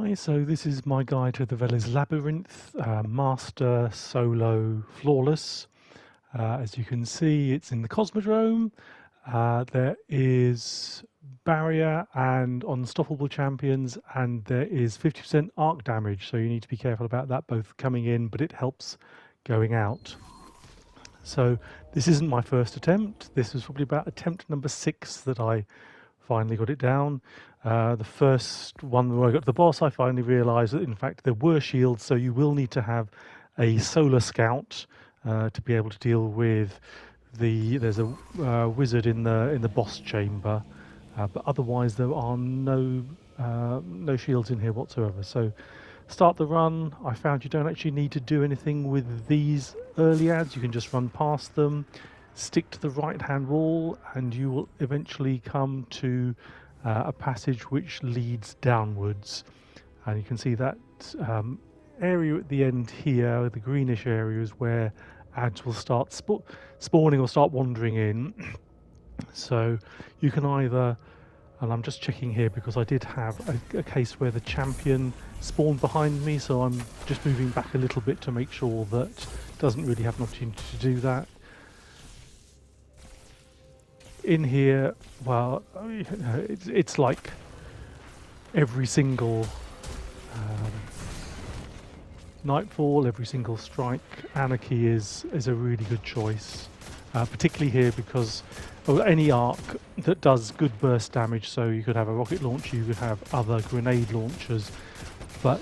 Hi, so this is my guide to the Veles Labyrinth, Master Solo Flawless. As you can see, it's in the Cosmodrome. There is Barrier and Unstoppable Champions, and there is 50% arc damage, so you need to be careful about that, both coming in, but it helps going out. So this isn't my first attempt. This was probably about attempt number 6 that I finally got it down. The first one when I got to the boss, I finally realised that in fact there were shields, so you will need to have a solar scout to be able to deal with there's a wizard in the boss chamber, but otherwise there are no shields in here whatsoever. So start the run. I found you don't actually need to do anything with these early ads. You can just run past them, stick to the right hand wall, and you will eventually come to a passage which leads downwards. And you can see that area at the end here, the greenish area, is where ads will start spawning or start wandering in. So you can either, and I'm just checking here because I did have a case where the champion spawned behind me, so I'm just moving back a little bit to make sure that it doesn't really have an opportunity to do that. In here, well, it's like every single Nightfall, every single strike. Anarchy is a really good choice, particularly here because of any arc that does good burst damage. So you could have a rocket launcher, you could have other grenade launchers, but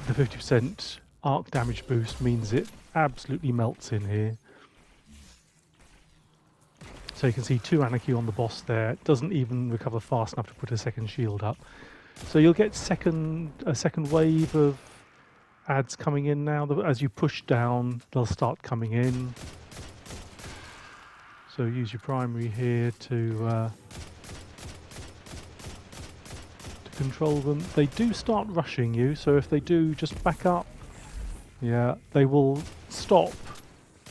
the 50% arc damage boost means it absolutely melts in here. So you can see 2 Anarchy on the boss there. It doesn't even recover fast enough to put a second shield up. So you'll get a second wave of ads coming in now. As you push down, they'll start coming in. So use your primary here to control them. They do start rushing you, so if they do, just back up. Yeah, they will stop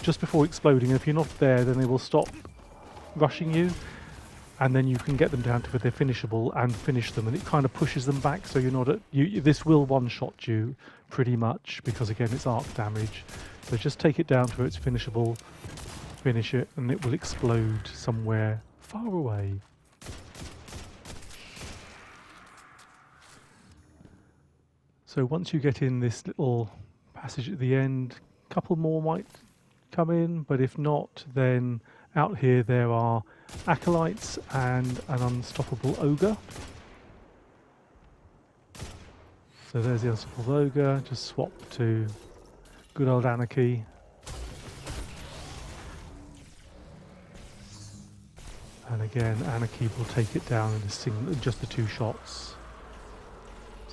just before exploding. If you're not there, then they will stop rushing you, and then you can get them down to where they're finishable and finish them, and it kind of pushes them back, so you're not at this will one-shot you pretty much because again it's arc damage. So just take it down to where it's finishable, finish it, and it will explode somewhere far away. So once you get in this little passage at the end, a couple more might come in, but if not, then out here there are acolytes and an unstoppable ogre. So there's the unstoppable ogre. Just swap to good old Anarchy. And again, Anarchy will take it down in just the 2 shots.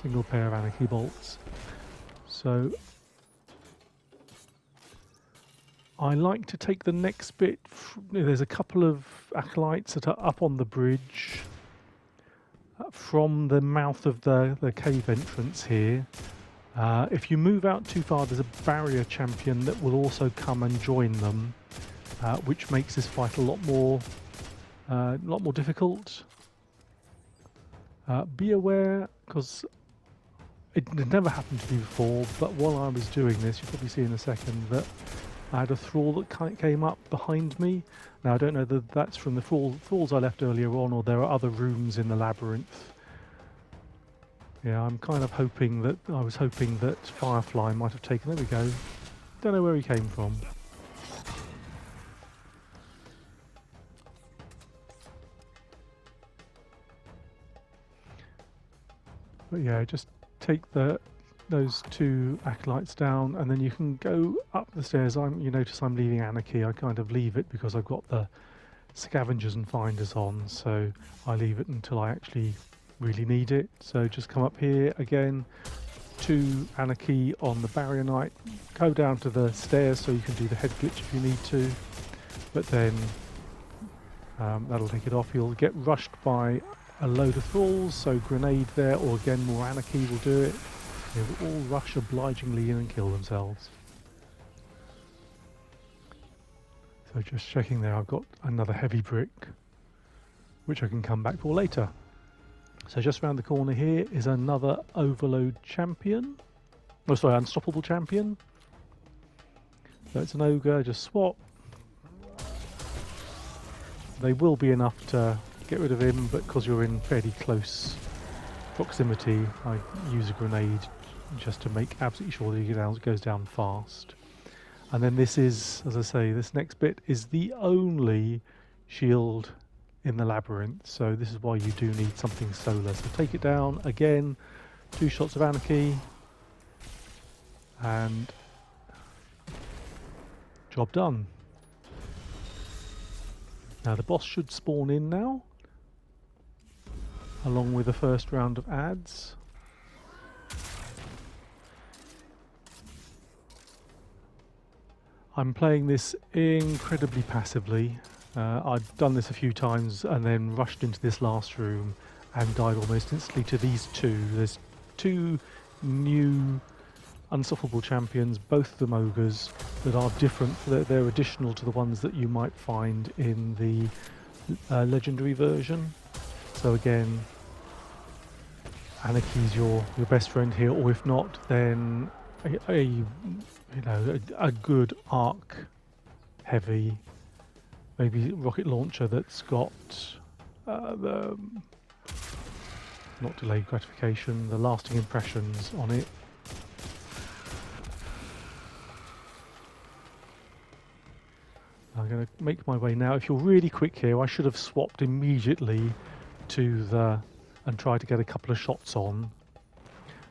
Single pair of Anarchy bolts. So I like to take the next bit. There's a couple of acolytes that are up on the bridge from the mouth of the cave entrance here. If you move out too far, there's a barrier champion that will also come and join them, which makes this fight a lot more difficult. Be aware, because it never happened to me before, but while I was doing this, you'll probably see in a second that I had a thrall that came up behind me. Now I don't know that that's from the thralls I left earlier on, or there are other rooms in the labyrinth. Yeah, I'm kind of hoping that, I was hoping that Firefly might have taken, there we go. Don't know where he came from. But yeah, just take those 2 acolytes down, and then you can go up the stairs. You notice I'm leaving Anarchy. I kind of leave it because I've got the scavengers and finders on, so I leave it until I actually really need it. So just come up here again, 2 Anarchy on the barrier knight. Go down to the stairs so you can do the head glitch if you need to, but then that'll take it off. You'll get rushed by a load of thralls, so grenade there, or again more Anarchy will do it. They will all rush obligingly in and kill themselves. So just checking there, I've got another heavy brick, which I can come back for later. So just around the corner here is another Overload champion. Oh, sorry, Unstoppable champion. So it's an ogre, just swap. They will be enough to get rid of him, but because you're in fairly close proximity, I use a grenade just to make absolutely sure that he goes down fast. And then this is, as I say, this next bit is the only shield in the labyrinth, so this is why you do need something solar. So take it down again, 2 shots of Anarchy, and job done. Now the boss should spawn in now, along with the first round of ads. I'm playing this incredibly passively. I've done this a few times and then rushed into this last room and died almost instantly to these two. There's 2 new unstoppable champions, both of them ogres, that are different. They're additional to the ones that you might find in the legendary version. So again, Anarchy's your best friend here, or if not, then a good arc heavy, maybe rocket launcher that's got the not delayed gratification, the lasting impressions on it. I'm going to make my way now. If you're really quick here, I should have swapped immediately to and tried to get a couple of shots on,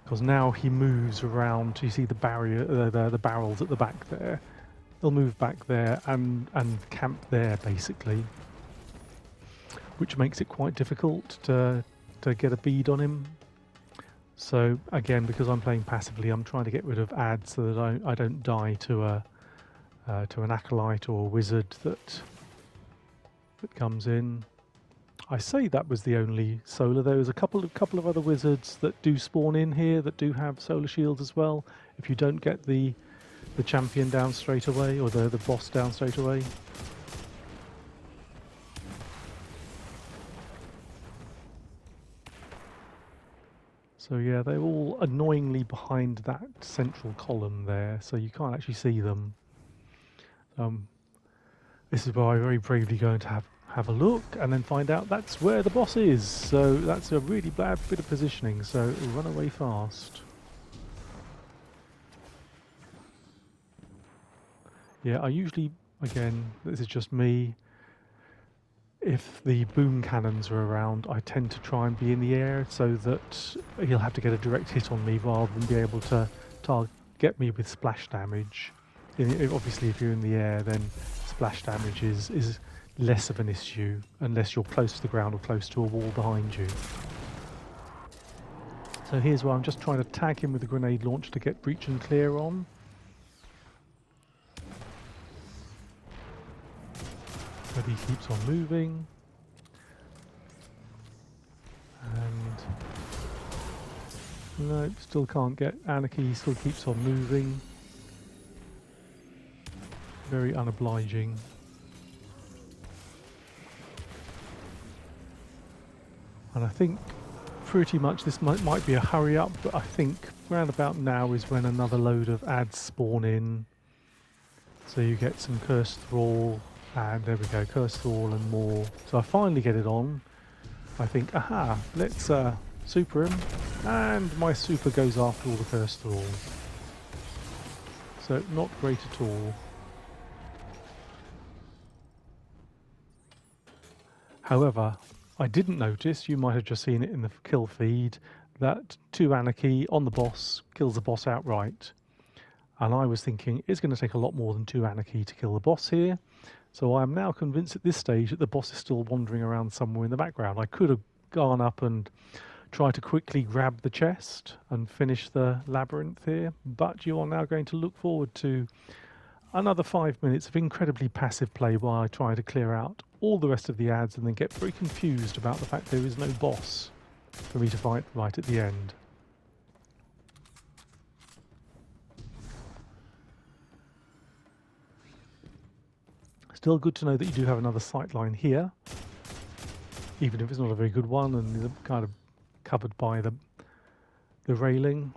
because now he moves around. You see the barrier, the barrels at the back there. They'll move back there and camp there basically, which makes it quite difficult to get a bead on him. So again, because I'm playing passively, I'm trying to get rid of ads so that I don't die to an acolyte or a wizard that comes in. I say that was the only solar. There was a couple of other wizards that do spawn in here that do have solar shields as well. If you don't get the champion down straight away, or the boss down straight away. So yeah, they're all annoyingly behind that central column there, so you can't actually see them. This is where I'm very bravely going to have a look and then find out that's where the boss is. So that's a really bad bit of positioning, so run away fast. Yeah, I usually, again, this is just me, if the boom cannons are around, I tend to try and be in the air so that he'll have to get a direct hit on me rather than be able to get me with splash damage. Obviously, if you're in the air, then splash damage is less of an issue unless you're close to the ground or close to a wall behind you. So here's where I'm just trying to tag him with a grenade launcher to get breach and clear on. But he keeps on moving. And no, still can't get Anarchy, he still keeps on moving. Very unobliging. And I think pretty much this might be a hurry up, but I think round about now is when another load of ads spawn in. So you get some Cursed Thrall, and there we go, Cursed Thrall and more. So I finally get it on. I think, aha, let's super him, and my super goes after all the Cursed Thrall. So not great at all. However, I didn't notice, you might have just seen it in the kill feed, that 2 Anarchy on the boss kills the boss outright. And I was thinking it's going to take a lot more than 2 Anarchy to kill the boss here. So I am now convinced at this stage that the boss is still wandering around somewhere in the background. I could have gone up and tried to quickly grab the chest and finish the labyrinth here, but you are now going to look forward to another 5 minutes of incredibly passive play while I try to clear out all the rest of the ads and then get very confused about the fact there is no boss for me to fight right at the end. Still good to know that you do have another sight line here, even if it's not a very good one, and the kind of covered by the railing.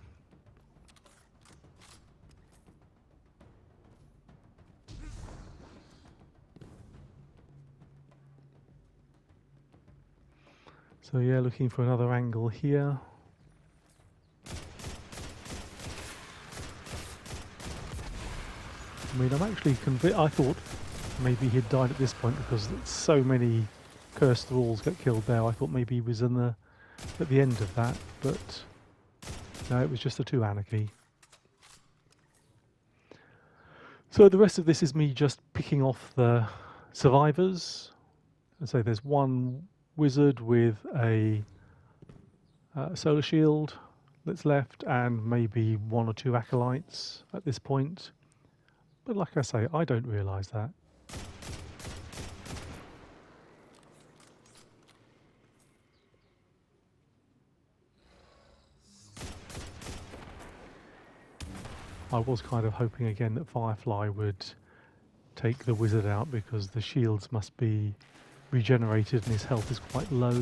So yeah, looking for another angle here. I mean, I'm actually convinced. I thought maybe he'd died at this point because so many cursed thralls get killed there. I thought maybe he was at the end of that, but no, it was just the 2 Anarchy. So the rest of this is me just picking off the survivors. And so there's 1 wizard with a solar shield that's left, and maybe 1 or 2 acolytes at this point. But like I say, I don't realise that. I was kind of hoping again that Firefly would take the wizard out because the shields must be regenerated and his health is quite low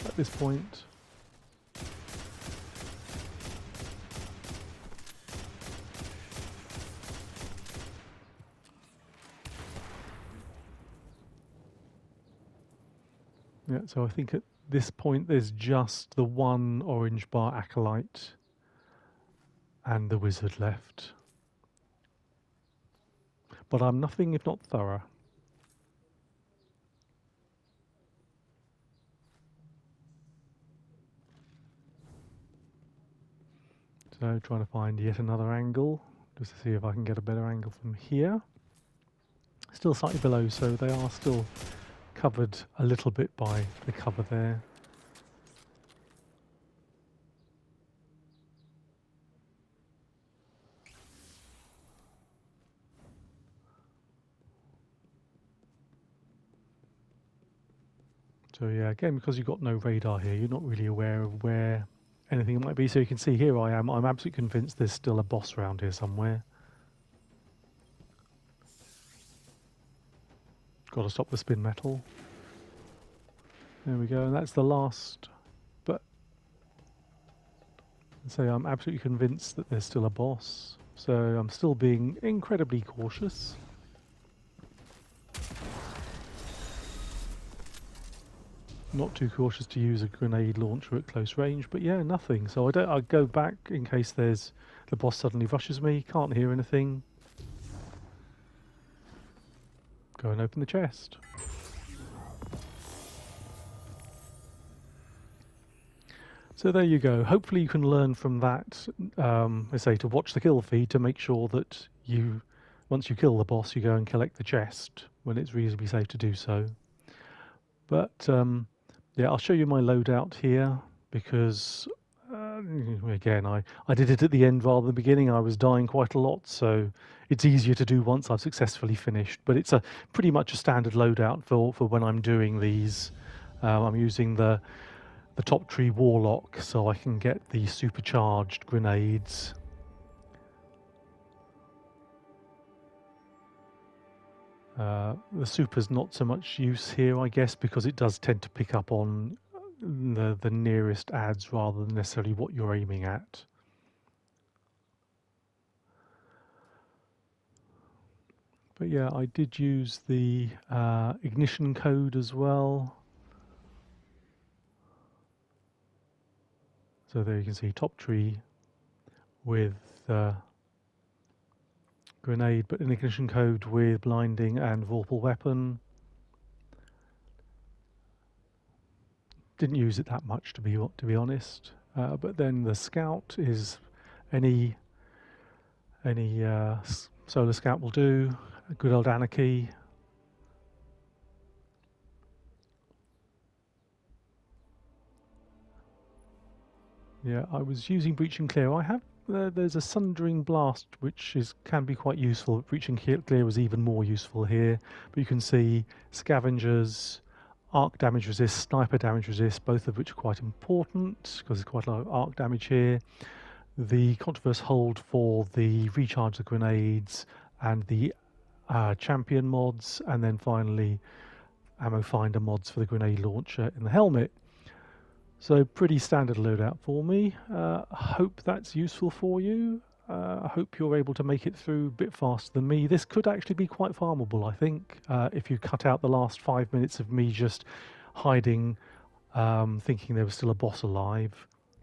at this point. Yeah, so I think at this point there's just the 1 orange bar acolyte and the wizard left. But I'm nothing if not thorough. So trying to find yet another angle, just to see if I can get a better angle from here. Still slightly below, so they are still covered a little bit by the cover there. So yeah, again, because you've got no radar here, you're not really aware of where anything might be. So you can see here I am, I'm absolutely convinced there's still a boss around here somewhere. Got to stop the spin metal. There we go, and that's the last. But so I'm absolutely convinced that there's still a boss. So I'm still being incredibly cautious. Not too cautious to use a grenade launcher at close range, but yeah, nothing. So I go back in case there's the boss suddenly rushes me. Can't hear anything. Go and open the chest. So there you go. Hopefully you can learn from that, I say, to watch the kill feed to make sure that once you kill the boss, you go and collect the chest when it's reasonably safe to do so. But yeah, I'll show you my loadout here because, again, I did it at the end rather than the beginning. I was dying quite a lot, so it's easier to do once I've successfully finished. But it's pretty much a standard loadout for when I'm doing these. I'm using the top tree Warlock so I can get the supercharged grenades. The super's not so much use here, I guess, because it does tend to pick up on the nearest adds rather than necessarily what you're aiming at. But yeah, I did use the ignition code as well. So there you can see top tree with grenade, but an ignition code with blinding and vorpal weapon. Didn't use it that much to be honest. But then the scout is any solar scout will do. A good old Anarchy. Yeah, I was using Breach and Clear. I have there's a Sundering Blast which can be quite useful. Breach and Clear was even more useful here. But you can see Scavengers, Arc damage resist, Sniper damage resist, both of which are quite important because there's quite a lot of arc damage here. The Contraverse Hold for the recharge the grenades and the champion mods, and then finally ammo finder mods for the grenade launcher in the helmet. So pretty standard loadout for me. Hope that's useful for you. I hope you're able to make it through a bit faster than me. This could actually be quite farmable, I think, if you cut out the last 5 minutes of me just hiding, thinking there was still a boss alive.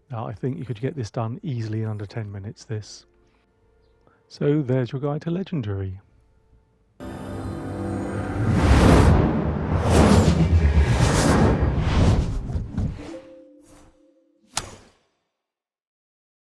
I think you could get this done easily in under 10 minutes, this. So there's your guide to Legendary.